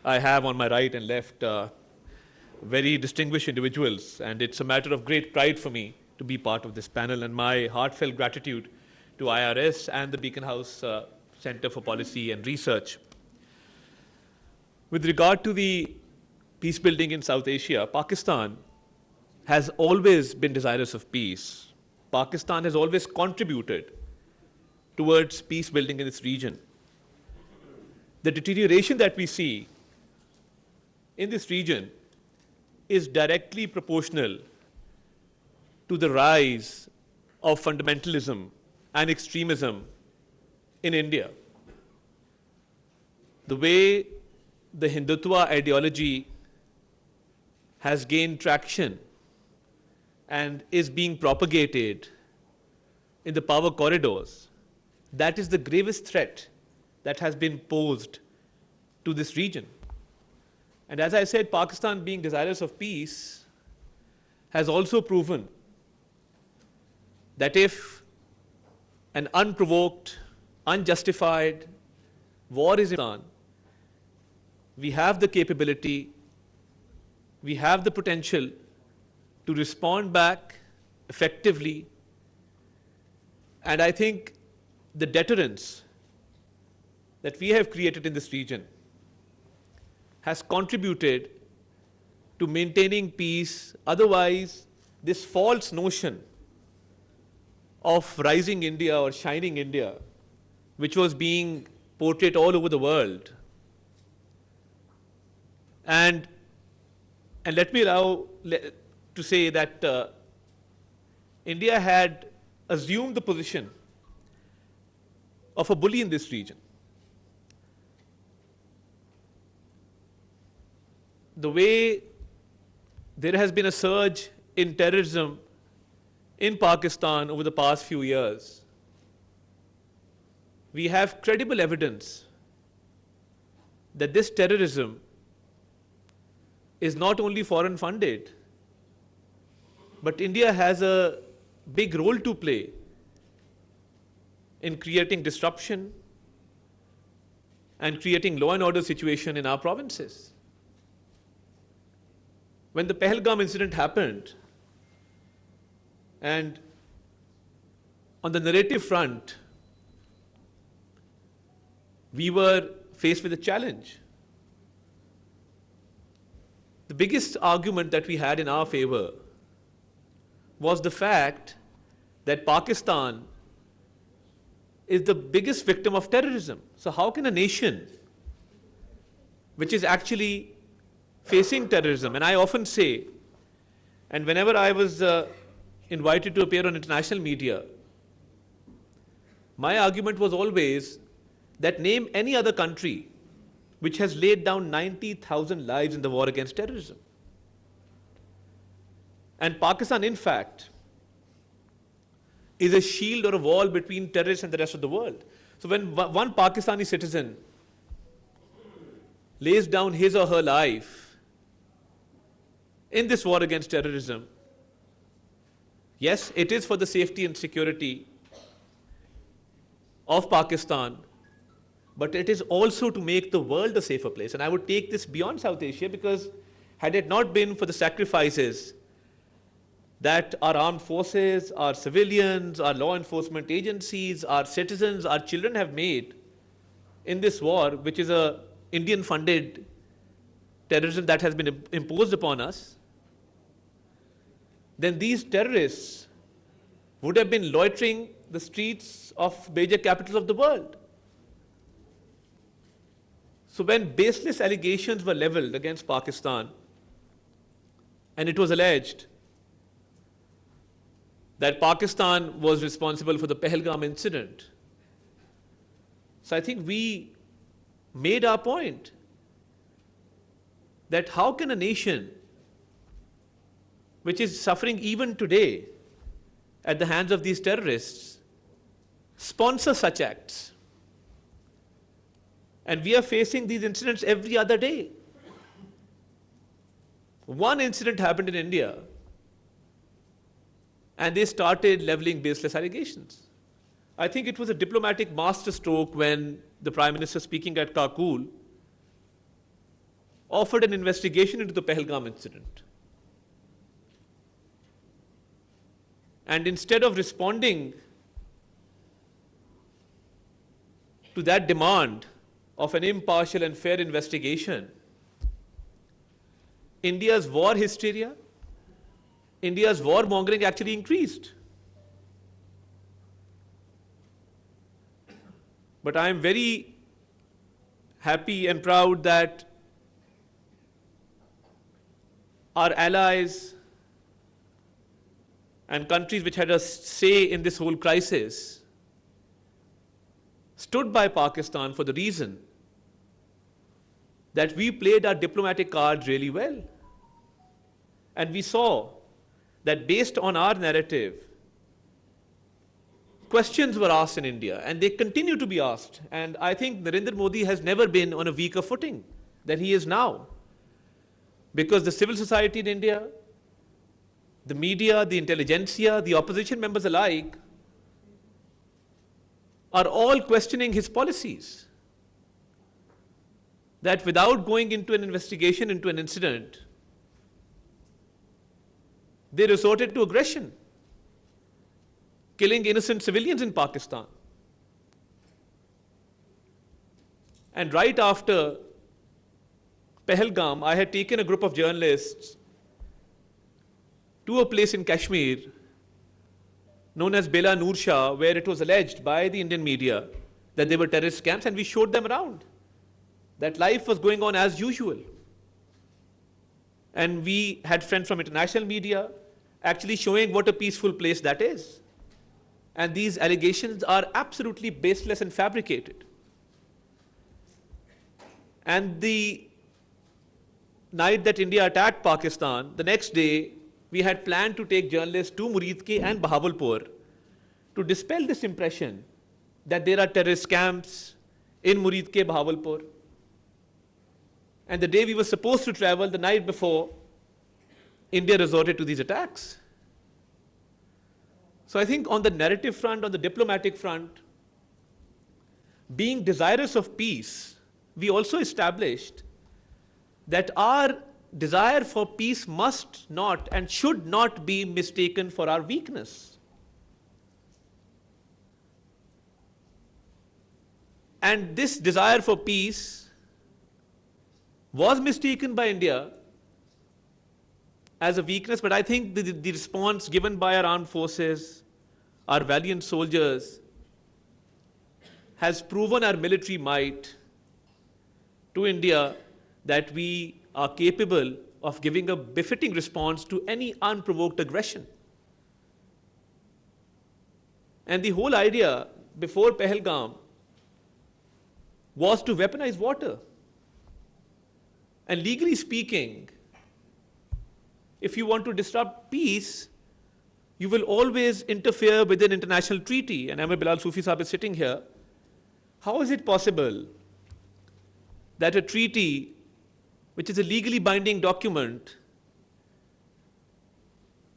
I have on my right and left very distinguished individuals, and it's a matter of great pride for me to be part of this panel, and my heartfelt gratitude to IRS and the Beacon House Center for Policy and Research. With regard to the peace building in South Asia, Pakistan has always been desirous of peace. Pakistan has always contributed towards peace building in this region. The deterioration that we see in this region is directly proportional to the rise of fundamentalism and extremism in India. The way the Hindutva ideology has gained traction and is being propagated in the power corridors, that is the gravest threat that has been posed to this region. And as I said, Pakistan, being desirous of peace, has also proven that if an unprovoked, unjustified war is on, we have the capability, we have the potential to respond back effectively. And I think the deterrence that we have created in this region has contributed to maintaining peace. Otherwise, this false notion of rising India or shining India, which was being portrayed all over the world. And let me allow to say that India had assumed the position of a bully in this region. The way there has been a surge in terrorism in Pakistan over the past few years, we have credible evidence that this terrorism is not only foreign funded, but India has a big role to play in creating disruption and creating law and order situation in our provinces. When the Pahalgam incident happened, and on the narrative front, we were faced with a challenge. The biggest argument that we had in our favor was the fact that Pakistan is the biggest victim of terrorism. So how can a nation which is actually facing terrorism, and I often say, and whenever I was invited to appear on international media, my argument was always that name any other country which has laid down 90,000 lives in the war against terrorism. And Pakistan, in fact, is a shield or a wall between terrorists and the rest of the world. So when one Pakistani citizen lays down his or her life in this war against terrorism, yes, it is for the safety and security of Pakistan, but it is also to make the world a safer place. And I would take this beyond South Asia, because had it not been for the sacrifices that our armed forces, our civilians, our law enforcement agencies, our citizens, our children have made in this war, which is a Indian-funded terrorism that has been imposed upon us, then these terrorists would have been loitering the streets of major capitals of the world. So when baseless allegations were leveled against Pakistan, and it was alleged that Pakistan was responsible for the Pahalgam incident, so I think we made our point that how can a nation which is suffering even today at the hands of these terrorists sponsor such acts? And we are facing these incidents every other day. One incident happened in India, and they started leveling baseless allegations. I think it was a diplomatic masterstroke when the Prime Minister, speaking at Kakul, offered an investigation into the Pahalgam incident. And instead of responding to that demand of an impartial and fair investigation, India's war hysteria, India's warmongering actually increased. But I am very happy and proud that our allies and countries which had a say in this whole crisis stood by Pakistan for the reason that we played our diplomatic cards really well. And we saw that based on our narrative, questions were asked in India, and they continue to be asked. And I think Narendra Modi has never been on a weaker footing than he is now. Because the civil society in India, the media, the intelligentsia, the opposition members alike are all questioning his policies. That without going into an investigation into an incident, they resorted to aggression, killing innocent civilians in Pakistan. And right after Pahalgam, I had taken a group of journalists to a place in Kashmir known as Bela Noor Shah, where it was alleged by the Indian media that they were terrorist camps, and we showed them around that life was going on as usual. And we had friends from international media actually showing what a peaceful place that is. And these allegations are absolutely baseless and fabricated. And the night that India attacked Pakistan, the next day, we had planned to take journalists to Munizae and Bahawalpur to dispel this impression that there are terrorist camps in Munizae, Bahawalpur. And the day we were supposed to travel, the night before, India resorted to these attacks. So I think on the narrative front, on the diplomatic front, being desirous of peace, we also established that our desire for peace must not and should not be mistaken for our weakness. And this desire for peace was mistaken by India as a weakness, but I think the response given by our armed forces, our valiant soldiers, has proven our military might to India that we are capable of giving a befitting response to any unprovoked aggression. And the whole idea before Pahalgam was to weaponize water. And legally speaking, if you want to disrupt peace, you will always interfere with an international treaty. And Amir Bilal Sufi Sahib is sitting here. How is it possible that a treaty, which is a legally binding document,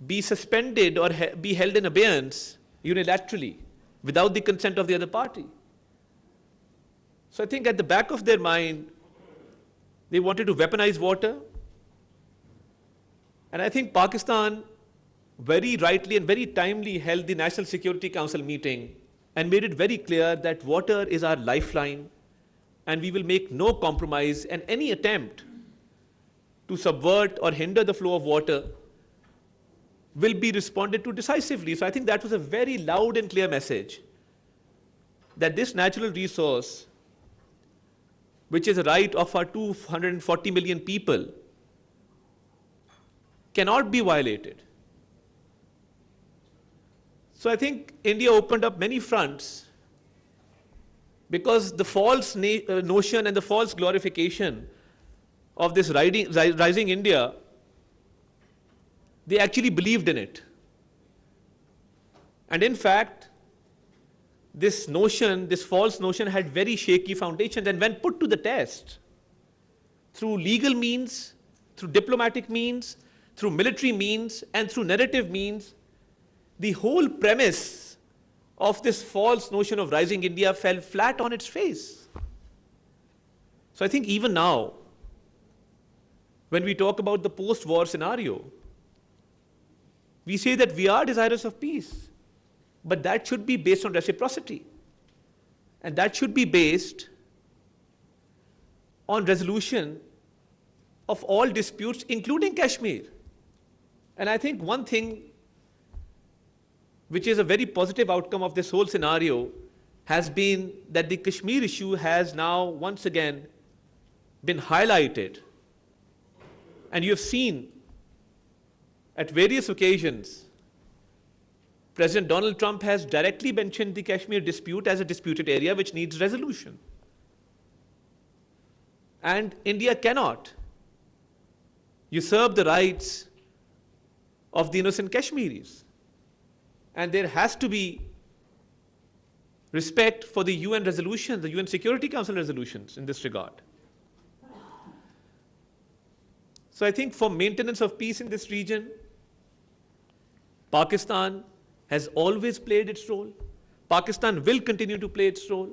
be suspended or be held in abeyance unilaterally without the consent of the other party? So I think at the back of their mind, they wanted to weaponize water. And I think Pakistan very rightly and very timely held the National Security Council meeting and made it very clear that water is our lifeline, and we will make no compromise, and any attempt to subvert or hinder the flow of water will be responded to decisively. So I think that was a very loud and clear message that this natural resource, which is a right of our 240 million people, cannot be violated. So I think India opened up many fronts because the false notion and the false glorification of this rising India, they actually believed in it. And in fact, this notion, this false notion, had very shaky foundations, and when put to the test through legal means, through diplomatic means, through military means, and through narrative means, the whole premise of this false notion of rising India fell flat on its face. So I think even now, when we talk about the post-war scenario, we say that we are desirous of peace, but that should be based on reciprocity. And that should be based on resolution of all disputes, including Kashmir. And I think one thing which is a very positive outcome of this whole scenario has been that the Kashmir issue has now once again been highlighted. And you have seen at various occasions, President Donald Trump has directly mentioned the Kashmir dispute as a disputed area which needs resolution. And India cannot usurp the rights of the innocent Kashmiris. And there has to be respect for the UN resolutions, the UN Security Council resolutions in this regard. So I think for maintenance of peace in this region, Pakistan has always played its role. Pakistan will continue to play its role.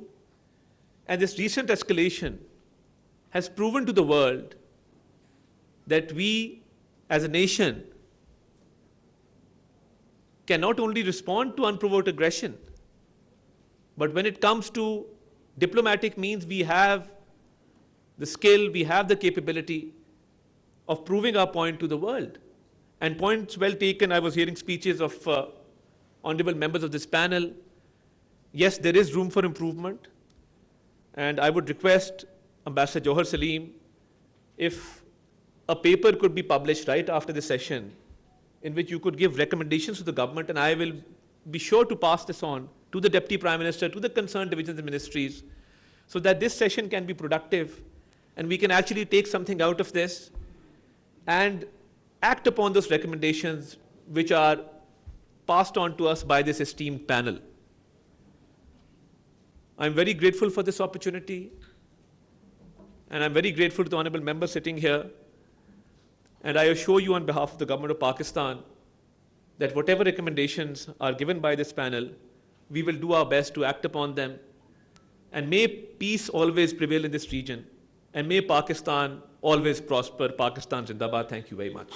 And this recent escalation has proven to the world that we as a nation can not only respond to unprovoked aggression, but when it comes to diplomatic means, we have the skill, we have the capability of proving our point to the world. And points well taken. I was hearing speeches of honorable members of this panel. Yes, there is room for improvement. And I would request Ambassador Johar Salim, if a paper could be published right after the session in which you could give recommendations to the government, and I will be sure to pass this on to the Deputy Prime Minister, to the concerned divisions and ministries, so that this session can be productive and we can actually take something out of this and act upon those recommendations which are passed on to us by this esteemed panel. I'm very grateful for this opportunity, and I'm very grateful to the honorable member sitting here. And I assure you on behalf of the government of Pakistan that whatever recommendations are given by this panel, we will do our best to act upon them. And may peace always prevail in this region. And may Pakistan always prosper. Pakistan Zindabad. Thank you very much.